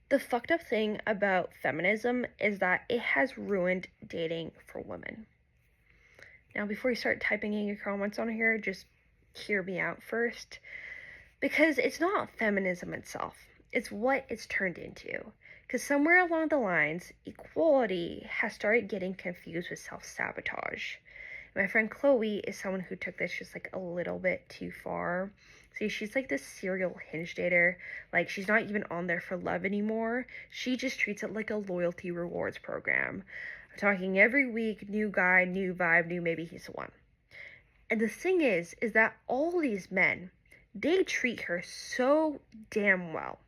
The fucked up thing about feminism is that it has ruined dating for women. Now, before you start typing in your comments on here, just hear me out first. Because it's not feminism itself, it's what it's turned into. Because somewhere along the lines, equality has started getting confused with self sabotage. My friend Chloe is someone who took this just like a little bit too far. See, she's like this serial hinge dater. Like, she's not even on there for love anymore. She just treats it like a loyalty rewards program. I'm talking every week, new guy, new vibe, new maybe he's the one. And the thing is that all these men, they treat her so damn well.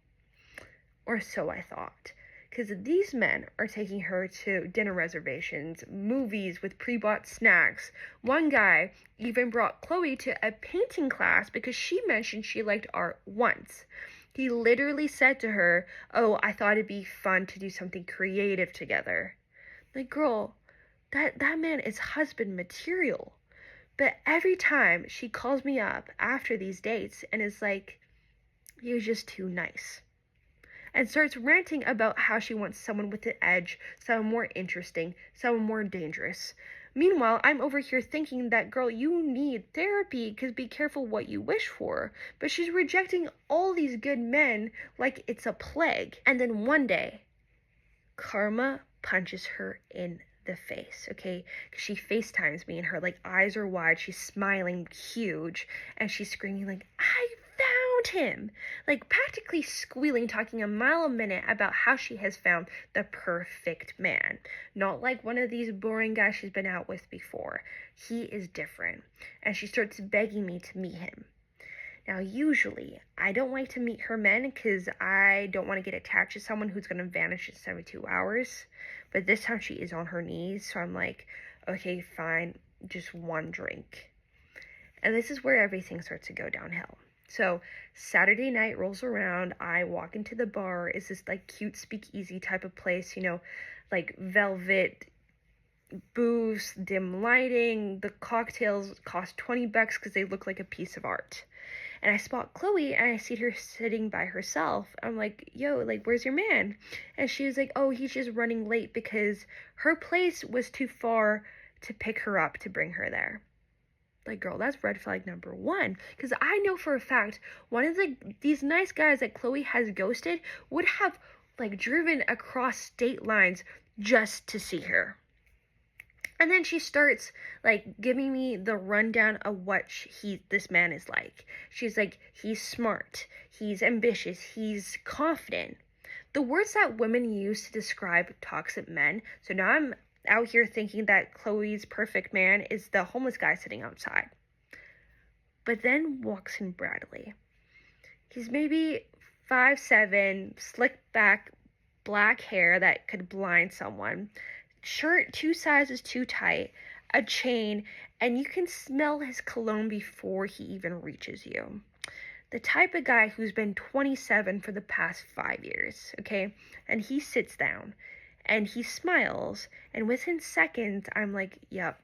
Or so I thought. Because these men are taking her to dinner reservations, movies with pre-bought snacks. One guy even brought Chloe to a painting class because she mentioned she liked art once. He literally said to her, "Oh, I thought it'd be fun to do something creative together." Like, girl, that man is husband material. But every time she calls me up after these dates and is like, "He was just too nice," and starts ranting about how she wants someone with an edge, someone more interesting, someone more dangerous. Meanwhile, I'm over here thinking that, girl, you need therapy because be careful what you wish for. But she's rejecting all these good men like it's a plague. And then one day, karma punches her in the face, okay? Because she FaceTimes me and her like eyes are wide, she's smiling huge, and she's screaming like, "I found him!" Like practically squealing, talking a mile a minute about how she has found the perfect man. Not like one of these boring guys she's been out with before. He is different. And she starts begging me to meet him. Now, usually, I don't like to meet her men because I don't want to get attached to someone who's going to vanish in 72 hours. But this time she is on her knees, so I'm like, okay, fine, just one drink. And this is where everything starts to go downhill. So Saturday night rolls around, I walk into the bar. It's this like cute speakeasy type of place, you know, like velvet booths, dim lighting. The cocktails cost $20 because they look like a piece of art. And I spot Chloe and I see her sitting by herself. I'm like, "Yo, like, where's your man?" And she was like, "Oh, he's just running late because her place was too far to pick her up to bring her there." Like, girl, that's red flag number one. Because I know for a fact one of these nice guys that Chloe has ghosted would have like driven across state lines just to see her. And then she starts like giving me the rundown of what this man is like. She's like, he's smart, he's ambitious, he's confident. The words that women use to describe toxic men. So now I'm out here thinking that Chloe's perfect man is the homeless guy sitting outside. But then walks in Bradley. He's maybe 5'7", slick back, black hair that could blind someone. Shirt 2 sizes too tight, a chain, and you can smell his cologne before he even reaches you. The type of guy who's been 27 for the past 5 years, okay? And he sits down and he smiles, and within seconds, I'm like, yep,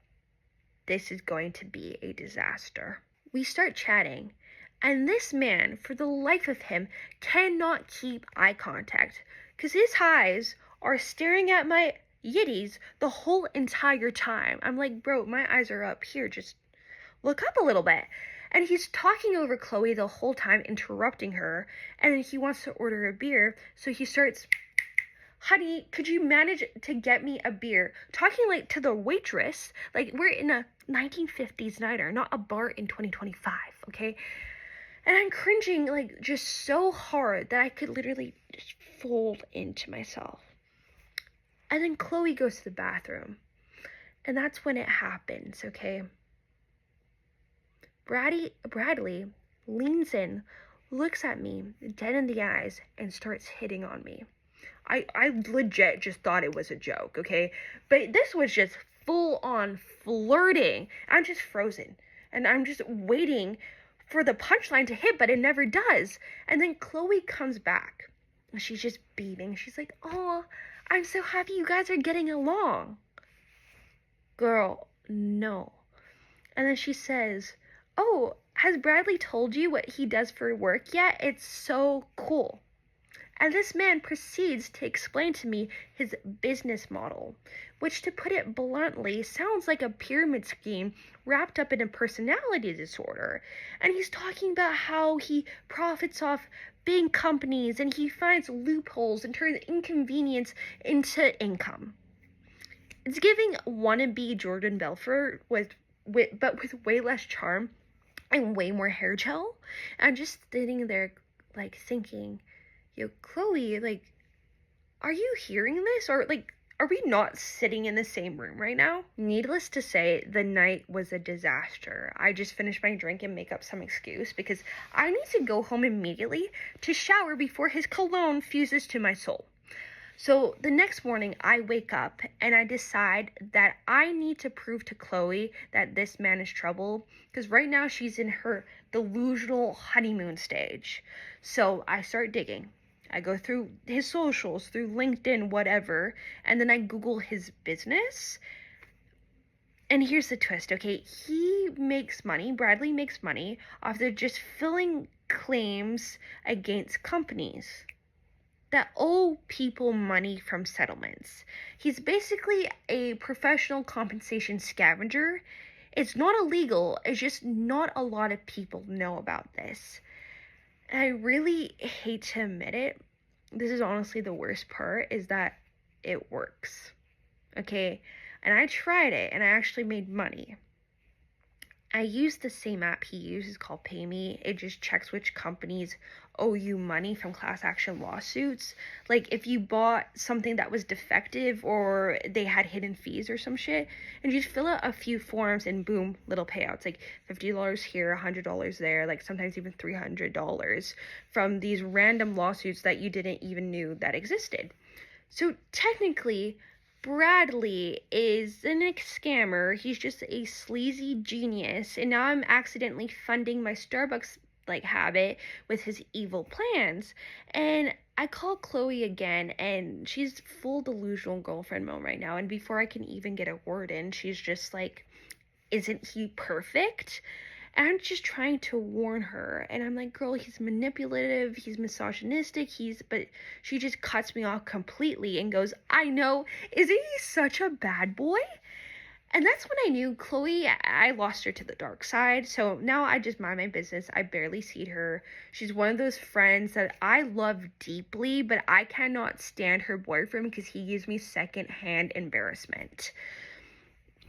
this is going to be a disaster. We start chatting, and this man, for the life of him, cannot keep eye contact because his eyes are staring at my yitties the whole entire time. I'm like, bro, my eyes are up here, just look up a little bit. And he's talking over Chloe the whole time, interrupting her, and he wants to order a beer, so he starts, "Honey, could you manage to get me a beer?" Talking like to the waitress, like we're in a 1950s nightclub, not a bar in 2025, okay? And I'm cringing like just so hard that I could literally just fold into myself. And then Chloe goes to the bathroom. And that's when it happens, okay? Bradley leans in, looks at me dead in the eyes, and starts hitting on me. I legit just thought it was a joke, okay? But this was just full on flirting. I'm just frozen. And I'm just waiting for the punchline to hit, but it never does. And then Chloe comes back. She's just beaming. She's like, "Oh, I'm so happy you guys are getting along." Girl, no. And then she says, "Oh, has Bradley told you what he does for work yet? It's so cool." And this man proceeds to explain to me his business model, which, to put it bluntly, sounds like a pyramid scheme wrapped up in a personality disorder. And he's talking about how he profits off big companies and he finds loopholes and turns inconvenience into income. It's giving wannabe Jordan Belfort but with way less charm and way more hair gel. And I'm just sitting there like thinking, yo, Chloe, like, are you hearing this? Or like, are we not sitting in the same room right now? Needless to say, the night was a disaster. I just finished my drink and make up some excuse because I need to go home immediately to shower before his cologne fuses to my soul. So the next morning, I wake up and I decide that I need to prove to Chloe that this man is trouble, because right now she's in her delusional honeymoon stage. So I start digging. I go through his socials, through LinkedIn, whatever, and then I Google his business. And here's the twist, okay? Bradley makes money off of just filling claims against companies that owe people money from settlements. He's basically a professional compensation scavenger. It's not illegal, it's just not a lot of people know about this. And I really hate to admit it, this is honestly the worst part, is that it works. Okay? And I tried it and I actually made money. I use the same app he uses called PayMe. It just checks which companies owe you money from class action lawsuits. Like if you bought something that was defective or they had hidden fees or some shit, and you just fill out a few forms and boom, little payouts, like $50 here, $100 there, like sometimes even $300 from these random lawsuits that you didn't even knew that existed. So technically, Bradley is a scammer. He's just a sleazy genius, and now I'm accidentally funding my Starbucks habit with his evil plans. And I call Chloe again, and she's full delusional girlfriend mode right now. And before I can even get a word in, she's just like, "Isn't he perfect?" And I'm just trying to warn her. And I'm like, girl, he's manipulative, he's misogynistic, but she just cuts me off completely and goes, I know, isn't he such a bad boy? And that's when I knew Chloe, I lost her to the dark side. So now I just mind my business. I barely see her. She's one of those friends that I love deeply, but I cannot stand her boyfriend because he gives me secondhand embarrassment.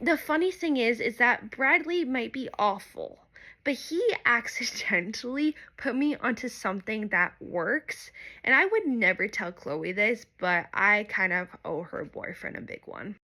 The funny thing is that Bradley might be awful, but he accidentally put me onto something that works. And I would never tell Chloe this, but I kind of owe her boyfriend a big one.